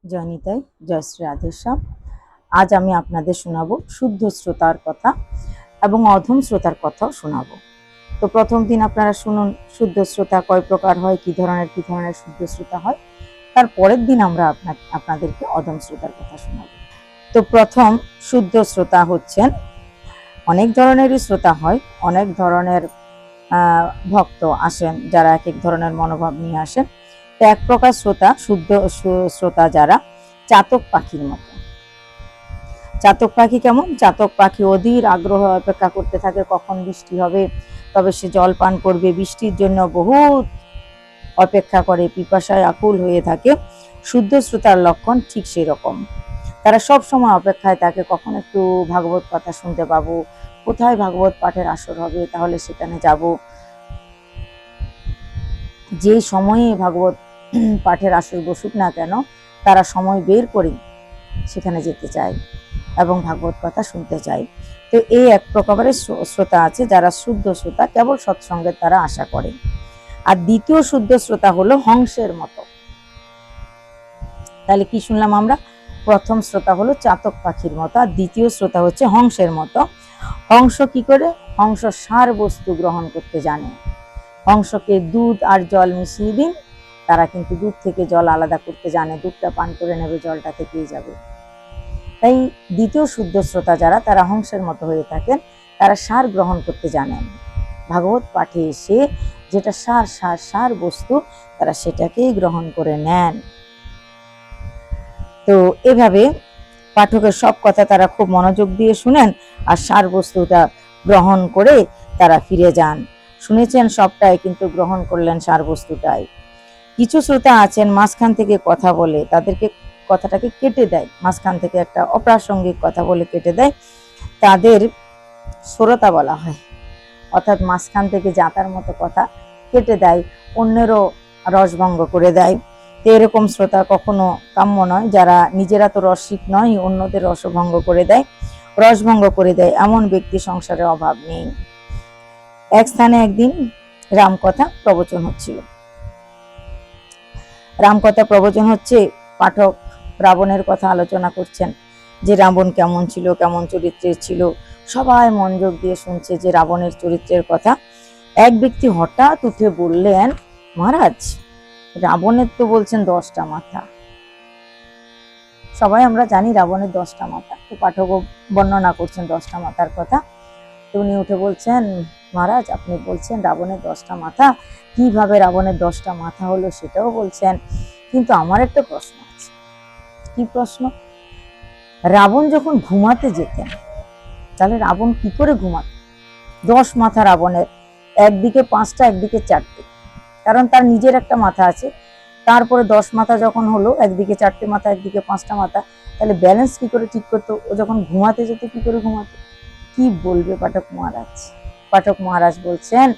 জয় নিতাই, জয় শ্রী রাধেশ্যাম। আজ আমি আপনাদের শোনাবো শুদ্ধ শ্রোতার কথা এবং অধম শ্রোতার কথাও শোনাবো। তো প্রথম দিন আপনারা শুনুন শুদ্ধ শ্রোতা কয় প্রকার হয়, কি ধরনের শুদ্ধ শ্রোতা হয়। তার পরের দিন আমরা আপনাদেরকে অধম শ্রোতার কথা শোনাবো। তো প্রথম শুদ্ধ শ্রোতা হচ্ছেন, অনেক ধরনেরই শ্রোতা হয়, অনেক ধরনের ভক্ত আসেন যারা এক এক ধরনের মনোভাব নিয়ে আসেন। তো এক প্রকার শ্রোতা, শুদ্ধ শ্রোতা যারা চাতক পাখির মতো। চাতক পাখি কেমন? চাতক পাখি অধীর আগ্রহ অপেক্ষা করতে থাকে কখন বৃষ্টি হবে, তবে সে জল পান করবে। বৃষ্টির জন্য বহুত অপেক্ষা করে, পিপাসায় আকুল হয়ে থাকে। শুদ্ধ শ্রোতার লক্ষণ ঠিক সেই রকম। তারা সব সময় অপেক্ষায় থাকে কখন একটু ভাগবত কথা শুনতে পাবো, কোথায় ভাগবত পাঠের আসর হবে, তাহলে সেখানে যাব। যে সময়ে ভাগবত পাঠের আসর বসুক না কেন, তারা সময় বের করে সেখানে যেতে চায় এবং ভাগবত কথা শুনতে চায়। তো এই এক প্রকারের শ্রোতা আছে যারা শুদ্ধ শ্রোতা, কেবল সৎসঙ্গের তারা আশা করে। আর দ্বিতীয় শুদ্ধ শ্রোতা হলো হংসের মতো। তাহলে কি শুনলাম আমরা? প্রথম শ্রোতা হলো চাতক পাখির মতো, আর দ্বিতীয় শ্রোতা হচ্ছে হংসের মতো। হংস কি করে? হংস সার বস্তু গ্রহণ করতে জানে। হংসকে দুধ আর জল মিশিয়ে দিন, তারা কিন্তু দুধ থেকে জল আলাদা করতে জানে, দুধটা পান করে নেবে, জলটা থেকেই যাবে। তাই দ্বিতীয় শুদ্ধ শ্রোতা যারা, তারা হংসের মতো হয়ে থাকেন, তারা সার গ্রহণ করতে জানেন। ভাগবত পাঠে এসে যেটা সার সার সার বস্তু, তারা সেটাকেই গ্রহণ করে নেন। তো এভাবে পাঠকের সব কথা তারা খুব মনোযোগ দিয়ে শুনেন, আর সার বস্তুটা গ্রহণ করে তারা ফিরে যান। শুনেছেন সবটাই, কিন্তু গ্রহণ করলেন সার বস্তুটাই। কিছু শ্রোতা আছেন মাঝখান থেকে কথা বলে, তাদেরকে কথাটাকে কেটে দেয়, মাঝখান থেকে একটা অপ্রাসঙ্গিক কথা বলে কেটে দেয়, তাদের শ্রোতা বলা হয়। অর্থাৎ মাঝখান থেকে জাতার মতো কথা কেটে দেয়, অন্যেরও রসভঙ্গ করে দেয়। তো এরকম শ্রোতা কখনো কাম্য নয়। যারা নিজেরা তো রসিক নয়, অন্যদের রসভঙ্গ করে দেয়, রসভঙ্গ করে দেয়, এমন ব্যক্তি সংসারে অভাব নেই। এক স্থানে একদিন রামকথা প্রবচন হচ্ছিল। রামকথা প্রবচন হচ্ছে, পাঠক রাবণের কথা আলোচনা করছেন, যে রাবণ কেমন ছিল, কেমন চরিত্রের ছিল। সবাই মনোযোগ দিয়ে শুনছে যে রাবণের চরিত্রের কথা। এক ব্যক্তি হঠাৎ উঠে বললেন, মহারাজ, রাবণের তো বলছেন 10টা মাথা। সবাই আমরা জানি রাবণের 10টা মাথা, তো পাঠকও বর্ণনা করছেন 10টা মাথার কথা। তো উনি উঠে বলছেন, মহারাজ, আপনি বলছেন রাবণের 10টা মাথা, কিভাবে রাবণের 10টা মাথা হলো সেটাও বলছেন, কিন্তু আমার একটা প্রশ্ন আছে। কি প্রশ্ন? রাবণ যখন ঘুমাতে যেতেন, তাহলে রাবণ কি করে ঘুমাত? 10 মাথা রাবণের, একদিকে 5টা একদিকে 4টে, কারণ তার নিজের একটা মাথা আছে। তারপরে 10 মাথা যখন হলো, একদিকে 4টে মাথা একদিকে 5টা মাথা, তাহলে ব্যালেন্স কি করে ঠিক করতো? ও যখন ঘুমাতে যেত কি করে ঘুমাতো? কি বলবে পাঠক মহারাজ? পাঠক মহারাজ বলছেন,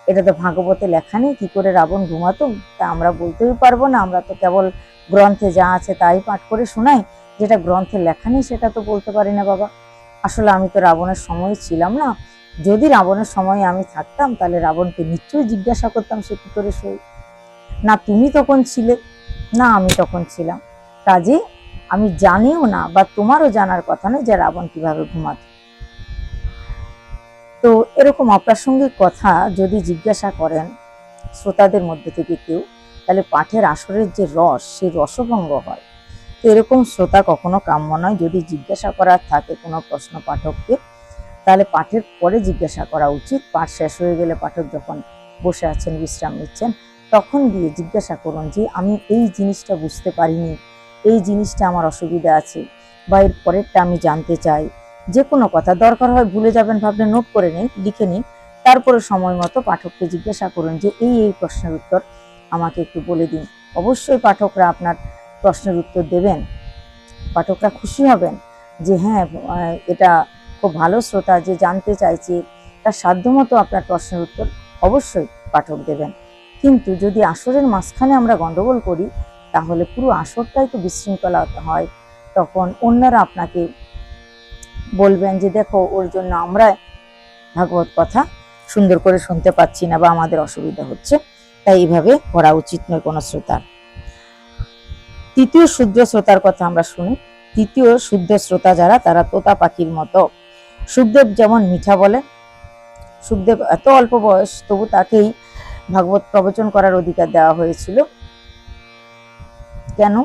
এটা তো ভাগবতে লেখা নেই, কি করে রাবণ ঘুমাতো তা আমরা বলতেই পারবো না। আমরা তো কেবল গ্রন্থে যা আছে তাই পাঠ করে শোনাই, যেটা গ্রন্থে লেখা নেই সেটা তো বলতে পারি না বাবা। আসলে আমি তো রাবণের সময় ছিলাম না। যদি রাবণের সময় আমি থাকতাম, তাহলে রাবণকে নিশ্চয়ই জিজ্ঞাসা করতাম সে কি করে শোয়। না তুমি তখন ছিলে, না আমি তখন ছিলাম, কাজে আমি জানিও না, বা তোমারও জানার কথা নয় যে রাবণ কিভাবে ঘুমাত। তো এরকম অপ্রাসঙ্গিক কথা যদি জিজ্ঞাসা করেন শ্রোতাদের মধ্যে থেকে কেউ, তাহলে পাঠের আসরের যে রস, সেই রসভঙ্গ হয়। তো এরকম শ্রোতা কখনো কাম্য নয়। যদি জিজ্ঞাসা করার থাকে কোনো প্রশ্ন পাঠককে, তাহলে পাঠের পরে জিজ্ঞাসা করা উচিত। পাঠ শেষ হয়ে গেলে পাঠক যখন বসে আছেন, বিশ্রাম নিচ্ছেন, তখন গিয়ে জিজ্ঞাসা করুন যে আমি এই জিনিসটা বুঝতে পারিনি, এই জিনিসটা আমার অসুবিধা আছে, বা এর পরেরটা আমি জানতে চাই। যে কোনো কথা দরকার হয় ভুলে যাবেন ভাবলে নোট করে নিন, লিখে নিন, তারপরে সময় মতো পাঠককে জিজ্ঞাসা করুন যে এই এই প্রশ্নের উত্তর আমাকে একটু বলে দিন। অবশ্যই পাঠকরা আপনার প্রশ্নের উত্তর দেবেন। পাঠকরা খুশি হবেন যে হ্যাঁ, এটা খুব ভালো শ্রোতা, যে জানতে চাইছে, তার সাধ্যমতো আপনার প্রশ্নের উত্তর অবশ্যই পাঠক দেবেন। কিন্তু যদি আসরের মাঝখানে আমরা গন্ডগোল করি, তাহলে পুরো আসরটাই তো বিশৃঙ্খলা হয়। তখন অন্যরা আপনাকে বলবেন যে দেখো, ওর জন্য আমরা ভাগবত কথা সুন্দর করে শুনতে পাচ্ছি না, বা আমাদের অসুবিধা হচ্ছে। তাই এইভাবে করা উচিত নয় কোনো শ্রোতার। তৃতীয় শুদ্ধ শ্রোতার কথা আমরা শুনি। তৃতীয় শুদ্ধ শ্রোতা যারা, তারা তোতা পাখির মতো। সুখদেব যেমন মিঠা বলে, সুখদেব এত অল্প বয়স, তবু তাকেই ভাগবত প্রবচন করার অধিকার দেওয়া হয়েছিল। কেন?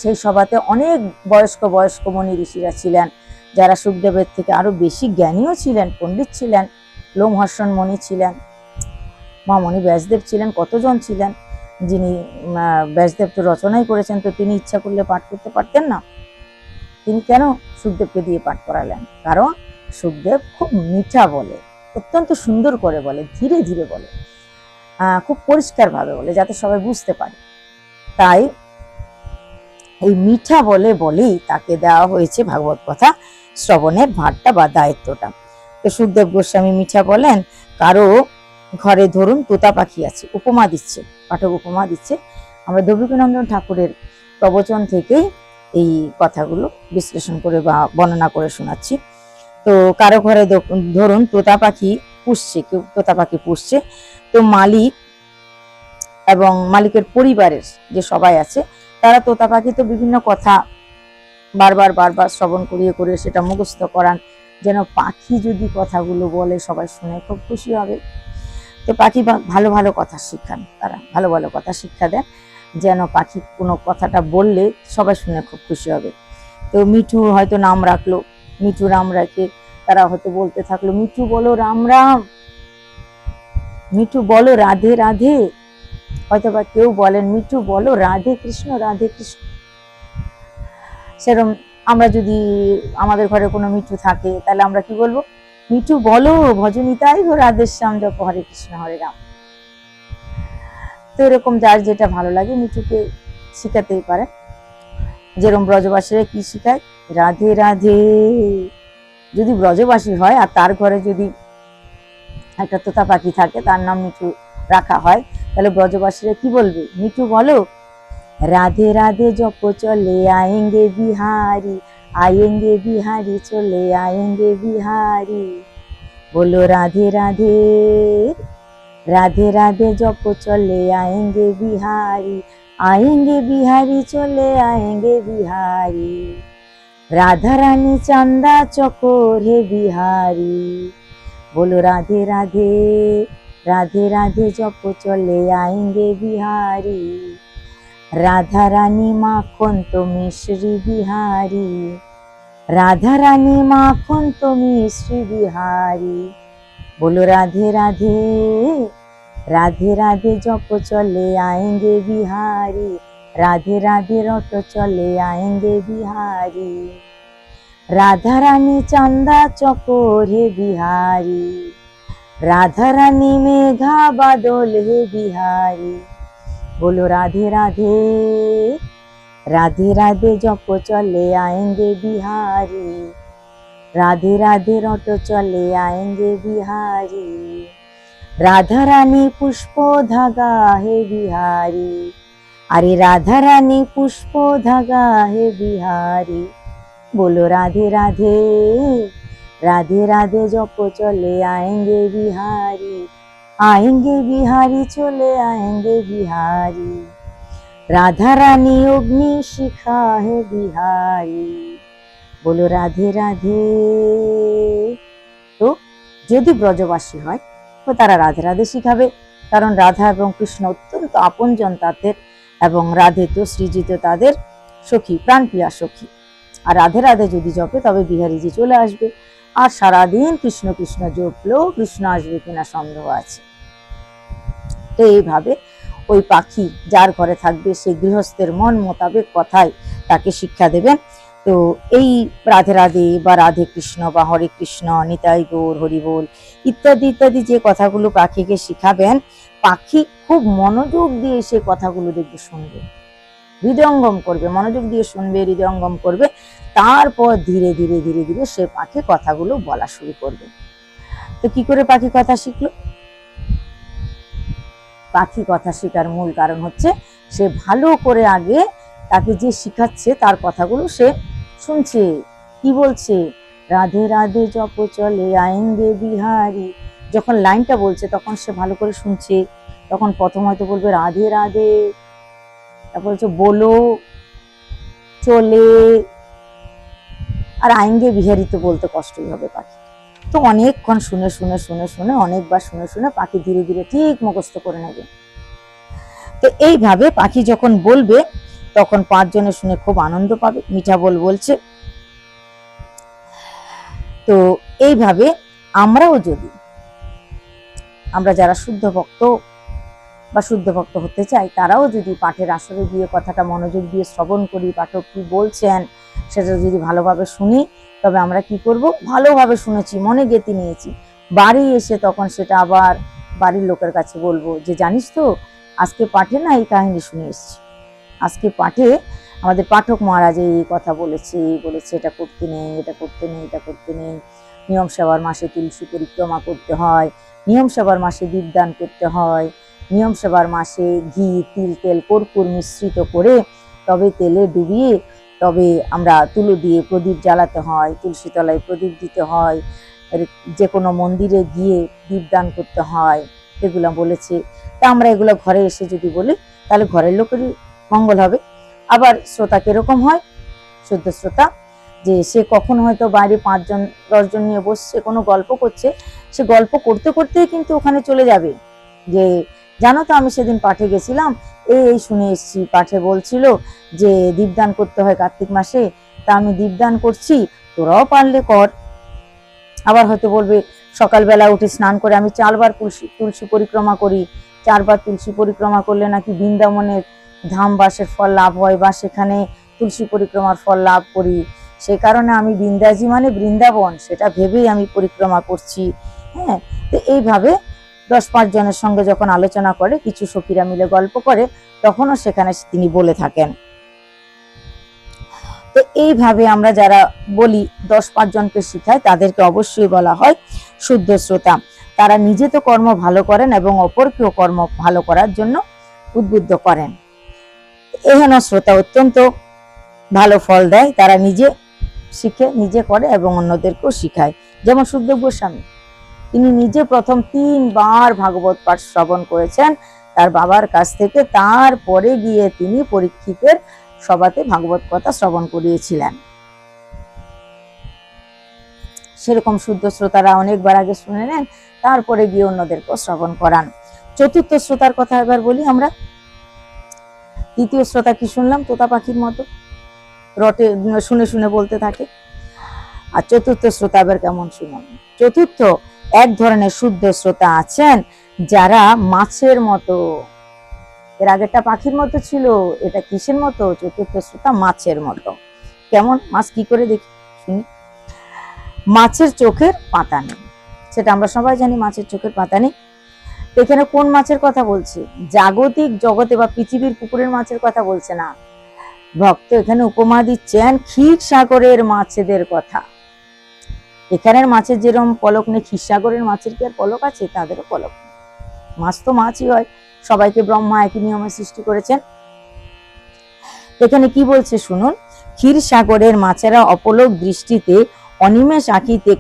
সেই সভাতে অনেক বয়স্ক বয়স্ক মুনি ঋষিরা ছিলেন, যারা সুখদেবের থেকে আরো বেশি জ্ঞানীও ছিলেন, পণ্ডিত ছিলেন। লোমহর্ষণ মুনি ছিলেন, মহামণি ব্যাসদেব ছিলেন, কতজন ছিলেন, যিনি ব্যাসদেব তো রচনাই করেছেন, তো তিনি ইচ্ছা করলে পাঠ করতে পারতেন না। তিনি কেন সুখদেবকে দিয়ে পাঠ করালেন? কারণ সুখদেব খুব মিঠা বলে, অত্যন্ত সুন্দর করে বলে, ধীরে ধীরে বলে, খুব পরিষ্কার ভাবে বলে, যাতে সবাই বুঝতে পারে। তাই এই মিঠা বলে বলেই তাকে দেওয়া হয়েছে ভাগবত কথা শ্রবণের ভারটা বা দায়িত্বটা। তো সুখদেব গোস্বামী মিঠা বলেন, কারো ঘরে ধরুন তোতা পাখি আছে, উপমা দিচ্ছে, পাঠক উপমা দিচ্ছে। আমরা দেবকীনন্দন ঠাকুরের প্রবচন থেকেই এই কথাগুলো বিশ্লেষণ করে বা বর্ণনা করে শোনাচ্ছি। তো কারো ঘরে ধরুন তোতা পাখি পুষছে, কেউ তোতা পাখি পুষছে, তো মালিক এবং মালিকের পরিবারের যে সবাই আছে, তারা তোতা পাখি তো বিভিন্ন কথা বারবার বারবার শ্রবণ করিয়ে করে সেটা মুখস্থ করান, যেন পাখি যদি কথাগুলো বলে সবাই শুনে খুব খুশি হবে। তো পাখি ভালো ভালো কথা শিখান, তারা ভালো ভালো কথা শিক্ষা দেন, যেন পাখি কোনো কথাটা বললে সবাই শুনে খুব খুশি হবে। তো মিঠু হয়তো নাম রাখলো, মিঠু রাম রাখে তারা হয়তো বলতে থাকলো, মিঠু বলো রাম রাম, মিঠু বলো রাধে রাধে। হয়তো বা কেউ বলেন, মিঠু বলো রাধে কৃষ্ণ রাধে কৃষ্ণ। সেরকম আমরা যদি আমাদের ঘরে কোনো মিঠু থাকে, তাহলে আমরা কি বলবো? মিঠু বলো ভজনিতাই গো রাধেশ্যাম জপ হরে কৃষ্ণ হরে রাম। তো এরকম যার যেটা ভালো লাগে মিঠুকে শিখাতেই পারে। যেরকম ব্রজবাসীরা কি শিখায়? রাধে রাধে। যদি ব্রজবাসী হয় আর তার ঘরে যদি একটা তোতা পাখি থাকে, তার নাম মিঠু রাখা হয়, তাহলে ব্রজবাসীরা কি বলবে? মিঠু বলো রাধে রাধে জপ চলে আয়েঙ্গে বিহারি, आएंगे बिहारी चले आएंगे बिहारी, बोलो राधे राधे। राधे राधे जप चले आएंगे बिहारी, आएंगे बिहारी चले आएंगे बिहारी, राधा रानी चंदा चकोर है बिहारी, बोलो राधे राधे। राधे राधे जप चले आएंगे बिहारी, राधा रानी माखन तो मिश्री बिहारी, राधा रानी माखन तो मिश्री बिहारी, बोलो राधे राधे। राधे राधे जप चले आएंगे बिहारी, राधे राधे रट चले आएंगे बिहारी, राधा रानी चंदा चकोर है बिहारी, राधा रानी मेघा बादल है बिहारी, बोलो राधे राधे। राधे राधे जप चले आएंगे बिहारी, राधे राधे रट चले आएंगे बिहारी, राधा रानी पुष्प धागा है बिहारी, अरे राधा रानी पुष्प धागा है बिहारी, बोलो राधे राधे। राधे राधे जप चले आएंगे बिहारी, आएंगे बिहारी चले आएंगे बिहारी, राधा रानी अग्नि शिखा है बिहारी, बोलो राधे राधे। तो যদি ব্রজবাসী হয় তো তারা রাধে রাধে শিখাবে, কারণ রাধা এবং কৃষ্ণ অত্যন্ত আপনজন তাদের, এবং রাধে তো শ্রীজিত তাদের সখী, প্রাণপ্রিয়া সখী। আর রাধে রাধে যদি জপে তবে বিহারীজি চলে আসবে, আর সারাদিন কৃষ্ণ কৃষ্ণ জপলেও কৃষ্ণ আসবে কিনা সন্দেহ আছে। তো এইভাবে ওই পাখি যার ঘরে থাকবে সে গৃহস্থের মন মোতাবেক কথায় তাকে শিক্ষা দেবেন। তো এই রাধে রাধে বা রাধে কৃষ্ণ বা হরে কৃষ্ণ, নিতাই গৌর হরিবোল ইত্যাদি ইত্যাদি যে কথাগুলো পাখিকে শিখাবেন, পাখি খুব মনোযোগ দিয়ে সে কথাগুলো দেখবে, শুনবে, হৃদয়ঙ্গম করবে, মনোযোগ দিয়ে শুনবে, হৃদয়ঙ্গম করবে। তারপর ধীরে ধীরে ধীরে ধীরে সে পাখি কথাগুলো বলা শুরু করবে। তো কি করে পাখি কথা শিখলো? পাখি কথা শেখার মূল কারণ হচ্ছে সে ভালো করে আগে তাকে যে শিখাচ্ছে তার কথাগুলো সে শুনছে, কি বলছে, রাধে রাধে জপ চলে আয়েঙ্গে বিহারি। যখন লাইনটা বলছে তখন সে ভালো করে শুনছে, তখন প্রথম হয়তো বলবে রাধে রাধে, তারপর হচ্ছে বলো, চলে, আর আইঙ্গে বিহারিতে বলতে কষ্টই হবে পাখি। তো অনেকক্ষণ শুনে শুনে শুনে শুনে অনেকবার শুনে শুনে পাখি ধীরে ধীরে ঠিক মুখস্থ করে নেবে। তো এইভাবে পাখি যখন বলবে তখন 5 জনে শুনে খুব আনন্দ পাবে। মিঠা বলছে, তো এইভাবে আমরাও যদি, আমরা যারা শুদ্ধ ভক্ত বা শুদ্ধ ভক্ত হতে চাই, তারাও যদি পাঠের আসরে গিয়ে কথাটা মনোযোগ দিয়ে শ্রবণ করি, পাঠক কি বলছেন সেটা যদি ভালোভাবে শুনি, তবে আমরা কি করব, ভালোভাবে শুনেছি, মনে গেঁথে নিয়েছি, বাড়ি এসে তখন সেটা আবার বাড়ির লোকের কাছে বলবো যে জানিস তো আজকে পাঠে না এই কাহিনী শুনে এসেছি, আজকে পাঠে আমাদের পাঠক মহারাজ এই কথা বলেছে, এটা করতে নেই, এটা করতে নেই, এটা করতে নেই, নিয়ম সেবার মাসে তুলসী পরিক্রমা করতে হয়, নিয়ম সেবার মাসে দীপদান করতে হয়, নিয়ম সেবার মাসে ঘি, তিল, তেল, কর্পূর মিশ্রিত করে তবে তেলে ডুবিয়ে তবে আমরা তুলো দিয়ে প্রদীপ জ্বালাতে হয়, তুলসী তলায় প্রদীপ দিতে হয়, যে কোনো মন্দিরে গিয়ে দীপদান করতে হয়, এগুলো বলেছে। তা আমরা এগুলো ঘরে এসে যদি বলি তাহলে ঘরের লোকেরই মঙ্গল হবে। আবার শ্রোতা কিরকম হয়, শুদ্ধ শ্রোতা, যে সে কখন হয়তো বাইরে 5 জন 10 জন নিয়ে বসছে, কোনো গল্প করছে, সে গল্প করতে করতেই কিন্তু ওখানে চলে যাবে যে জানো তো আমি সেদিন পাঠে গেছিলাম, এই শুনে এসেছি, পাঠে বলছিল যে দীপদান করতে হয় কার্তিক মাসে, তা আমি দীপদান করছি, তোরাও পারলে কর। আবার হয়তো বলবে সকালবেলা উঠে স্নান করে আমি 4 বার তুলসী পরিক্রমা করি, 4 বার তুলসী পরিক্রমা করলে নাকি বৃন্দাবনের ধাম বাসের ফল লাভ হয়, বা সেখানে তুলসী পরিক্রমার ফল লাভ করি, সে কারণে আমি বৃন্দাজি মানে বৃন্দাবন সেটা ভেবেই আমি পরিক্রমা করছি। হ্যাঁ, তো এইভাবে 10-5 জনের সঙ্গে যখন আলোচনা করে, কিছু সখীরা মিলে গল্প করে, তখনও সেখানে তিনি বলে থাকেন। তো এইভাবে আমরা যারা বলি 10-5 জনকে শিখায়, তাদেরকে অবশ্যই বলা হয় শুদ্ধ শ্রোতা। তারা নিজে তো কর্ম ভালো করেন এবং অপরকেও কর্ম ভালো করার জন্য উদ্বুদ্ধ করেন। এহেন শ্রোতা অত্যন্ত ভালো ফল দেয়, তারা নিজে শিখে নিজে করে এবং অন্যদেরকেও শিখায়। যেমন সুখদেব গোস্বামী, তিনি নিজে প্রথম 3 বার ভাগবত পাঠ শ্রবণ করেছেন তার বাবার কাছ থেকে, তারপরে গিয়ে তিনি পরীক্ষিতের সভাতে ভাগবত কথা শ্রবণ করিয়েছিলেন। সেরকম শুদ্ধ শ্রোতারা অনেকবার আগে শুনে নেন, তারপরে গিয়ে অন্যদেরকেও শ্রবণ করান। চতুর্থ শ্রোতার কথা এবার বলি আমরা। তৃতীয় শ্রোতা কি শুনলাম, তোতা পাখির মতো রটে শুনে শুনে বলতে থাকে। আর চতুর্থ শ্রোতা এবার কেমন শুনুন। চতুর্থ এক ধরনের শুদ্ধ শ্রোতা আছেন যারা মাছের মতো, এর আগেরটা পাখির মতো ছিল, এটা কিসের মতো, চতুর্থ শ্রোতা মাছের মতো। কেমন মাছ, কি করে দেখি শুনি। মাছের চোখের পাতা নেই, সেটা আমরা সবাই জানি, মাছের চোখের পাতা নেই। এখানে কোন মাছের কথা বলছে, জাগতিক জগতে বা পৃথিবীর পুকুরের মাছের কথা বলছে না, ভক্ত এখানে উপমা দিচ্ছেন ক্ষীর সাগরের মাছেদের কথা। এখানের মাছের যেরকম পলক নেই, ক্ষীর সাগরের মাছের কি আর পলক আছে, তাদেরও পলক নেই। মাছ তো মাছই হয়, সবাইকে ব্রহ্মা একই নিয়মে সৃষ্টি করেছেন। এখানে কি বলছে শুনুন, ক্ষীর সাগরের মাছেরা অপলক দৃষ্টিতে অনিমেষ আঁখিতে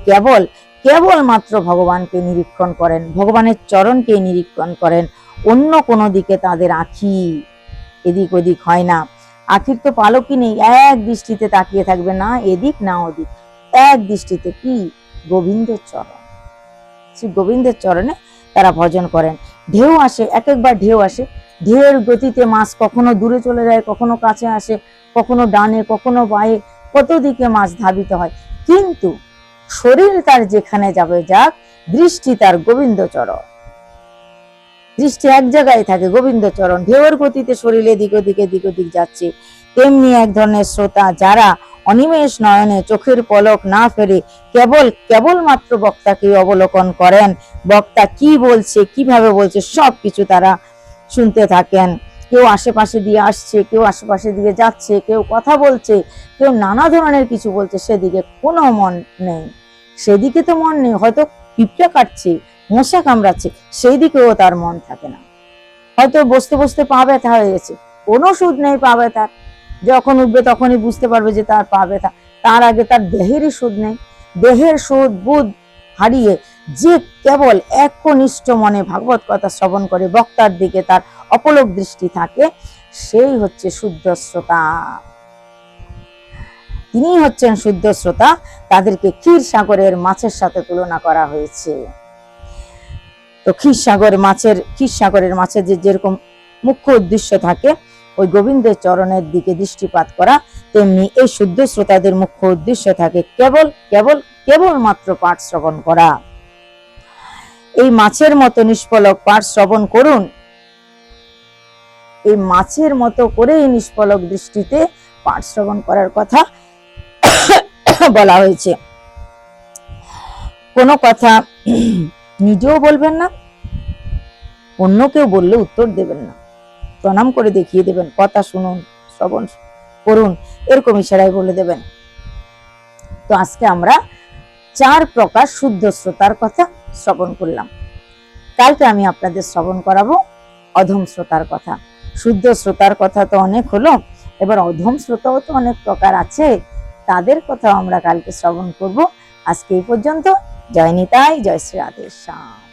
কেবল মাত্র ভগবানকে নিরীক্ষণ করেন, ভগবানের চরণকে নিরীক্ষণ করেন, অন্য কোনো দিকে তাদের আঁখি এদিক ওদিক হয় না। আঁখির তো পালকই নেই, এক দৃষ্টিতে তাকিয়ে থাকবে, না এদিক না ওদিক, এক দৃষ্টিতে কি গোবিন্দের চরণ, শ্রী গোবিন্দের চরণে তারা ভজন করেন। ঢেউ আসে, এক একবার ঢেউ আসে, ঢেউয়ের গতিতে মাছ কখনো দূরে চলে যায়, কখনো কাছে আসে, কখনো ডানে কখনো বাঁয়ে, কত দিকে মাছ ধাবিত হয়, কিন্তু শরীর তার যেখানে যাবে যাক, দৃষ্টি তার গোবিন্দ চরণ, দৃষ্টি এক জায়গায় থাকে গোবিন্দ চরণ। ঢেউয়ের গতিতে শরীর এদিক ওদিক যাচ্ছে, তেমনি এক ধরনের শ্রোতা যারা অনিমেষ নয়নে চোখের পলক না ফেলে কেবল মাত্র বক্তাকে অবলোকন করেন, বক্তা কি বলছে কিভাবে বলছে সবকিছু তারা শুনতে থাকেন। কেউ আশেপাশে দিয়ে আসছে, কেউ আশেপাশে দিয়ে যাচ্ছে, কেউ কথা বলছে, কেউ নানা ধরনের কিছু বলছে, সেদিকে কোনো মন নেই, সেদিকে তো মন নেই, হয়তো পিঁপড়া কাটছে, মশা কামড়াচ্ছে, সেই দিকেও তার মন থাকে না। হয়তো বসতে বসতে পা ব্যথা হয়ে গেছে, কোনো সুদ নেই পা ব্যথার, যখন উঠবে তখনই বুঝতে পারবে যে তার পা ব্যথা, তার আগে তার দেহেরই সুদ নেই। দেহের সুদ বুধ হারিয়ে যে কেবল একনিষ্ঠ মনে ভাগবত কথা শ্রবণ করে, বক্তার দিকে তার অপলক দৃষ্টি থাকে, সেই হচ্ছে শুদ্ধ শ্রোতা। তিনি হচ্ছেন শুদ্ধ শ্রোতা। তাদেরকে ক্ষীর সাগরের মাছের সাথে তুলনা করা হয়েছে। তো ক্ষীর সাগরের মাছের যেরকম মুখ্য উদ্দেশ্য থাকে ওই গোবিন্দের চরণের দিকে দৃষ্টিপাত করা, তেমনি এই শুদ্ধ শ্রোতাদের মুখ্য উদ্দেশ্য থাকে কেবল মাত্র পাঠ শ্রবণ করা। এই মাছের মতো নিষ্পলক পাঠ শ্রবণ করুন। এই মাছের মতো করে নিষ্পলক দৃষ্টিতে পাঠ শ্রবণ করার কথা বলা হয়েছে। কোনো কথা নিজেও বলবেন না, অন্য কেউ বললে উত্তর দেবেন না, প্রণাম করে দেখিয়ে দেবেন, কথা শুনুন, শ্রবণ করুন, এরকম ইশারায় বলে দেবেন। তো আজকে আমরা 4 প্রকার শুদ্ধ শ্রোতার কথা শ্রবণ করলাম। কালকে আমি আপনাদের শ্রবণ করাবো অধম শ্রোতার কথা। শুদ্ধ শ্রোতার কথা তো অনেক হলো, এবার অধম শ্রোতাও তো অনেক প্রকার আছে, তাদের কথা আমরা কালকে শ্রবণ করব। আজকে এই পর্যন্ত। জয় নিতাই, জয় শ্রী রাধেশ্যাম।